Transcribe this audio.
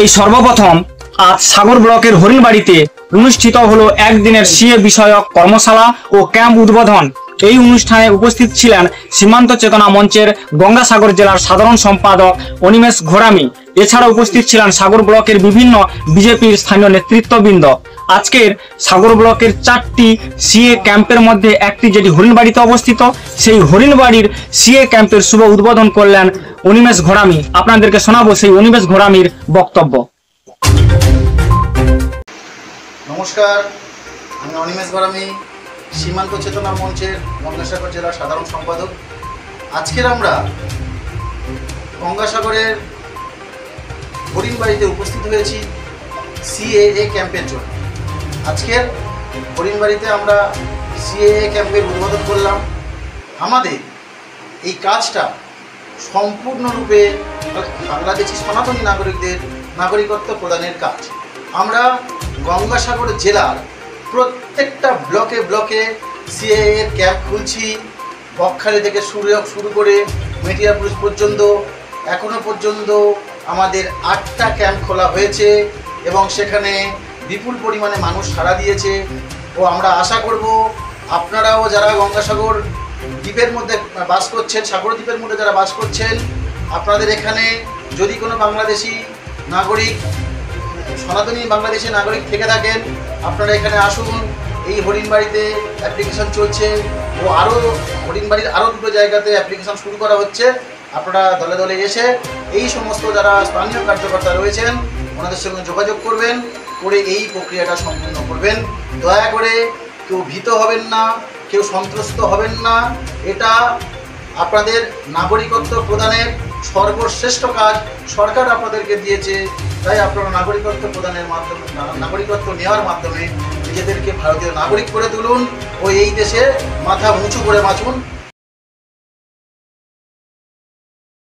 এই সর্বপ্রথম আজ সাগর ব্লকের হরিণবাড়িতে অনুষ্ঠিত হলো একদিনের সিএ বিষয়ক কর্মশালা ও ক্যাম্প উদ্বোধন। এই অনুষ্ঠানে উপস্থিত ছিলেন সীমান্ত চেতনা মঞ্চের গঙ্গাসাগর জেলার সাধারণ সম্পাদক অনিমেষ ঘোরামি। এছাড়া উপস্থিত ছিলেন সাগর ব্লকের বিভিন্ন বিজেপির স্থানীয় নেতৃত্ববৃন্দ। আজকের সাগর ব্লকের 4টি সিএ ক্যাম্পের মধ্যে একটি যেটি হরিণবাড়িতে অবস্থিত, সেই হরিণবাড়ির সিএ ক্যাম্পের শুভ উদ্বোধন করলেন অনিমেষ ঘোরামি। আপনাদেরকে শোনাবো সেই অনিমেষ ঘোরামির বক্তব্য। নমস্কার, আমি অনিমেষ ঘোরামি, সীমান্ত চেতনা মঞ্চের গঙ্গাসাগর জেলার সাধারণ সম্পাদক। আজকের আমরা গঙ্গাসাগরের হরিণবাড়িতে উপস্থিত হয়েছি সিএএ ক্যাম্পের জন্য। আজকের হরিণবাড়িতে আমরা সিএএ ক্যাম্পের উদ্বোধন করলাম। আমাদের এই কাজটা সম্পূর্ণরূপে বাংলাদেশি সনাতনী নাগরিকদের নাগরিকত্ব প্রদানের কাজ। আমরা গঙ্গাসাগর জেলার প্রত্যেকটা ব্লকে ব্লকে সিএএ এর ক্যাম্প খুলছি। বকখালি থেকে শুরু করে মেটিয়াপুর পর্যন্ত এখনো পর্যন্ত আমাদের 8টা ক্যাম্প খোলা হয়েছে এবং সেখানে বিপুল পরিমাণে মানুষ সাড়া দিয়েছে। ও আমরা আশা করব আপনারাও যারা গঙ্গাসাগর দ্বীপের মধ্যে বাস করছেন, সাগর দ্বীপের মধ্যে যারা বাস করছেন, আপনাদের এখানে যদি কোনো বাংলাদেশি নাগরিক, সনাতনী বাংলাদেশি নাগরিক থেকে থাকেন, আপনারা এখানে আসুন। এই হরিণবাড়িতে অ্যাপ্লিকেশন চলছে ও হরিণবাড়ির আরও 2টো জায়গাতে অ্যাপ্লিকেশন শুরু করা হচ্ছে। আপনারা দলে দলে এসে এই সমস্ত যারা স্থানীয় কার্যকর্তা রয়েছেন ওনাদের সঙ্গে যোগাযোগ করবেন, করে এই প্রক্রিয়াটা সম্পূর্ণ করবেন। দয়া করে কেউ ভীত হবেন না, কেউ সন্ত্রস্ত হবেন না। এটা আপনাদের নাগরিকত্ব প্রদানের সর্বশ্রেষ্ঠ কাজ সরকার আপনাদেরকে দিয়েছে। তাই আপনারা নাগরিকত্ব প্রদানের মাধ্যমে, নাগরিকত্ব নেওয়ার মাধ্যমে নিজেদেরকে ভারতীয় নাগরিক করে তুলুন ও এই দেশে মাথা উঁচু করে বাঁচুন।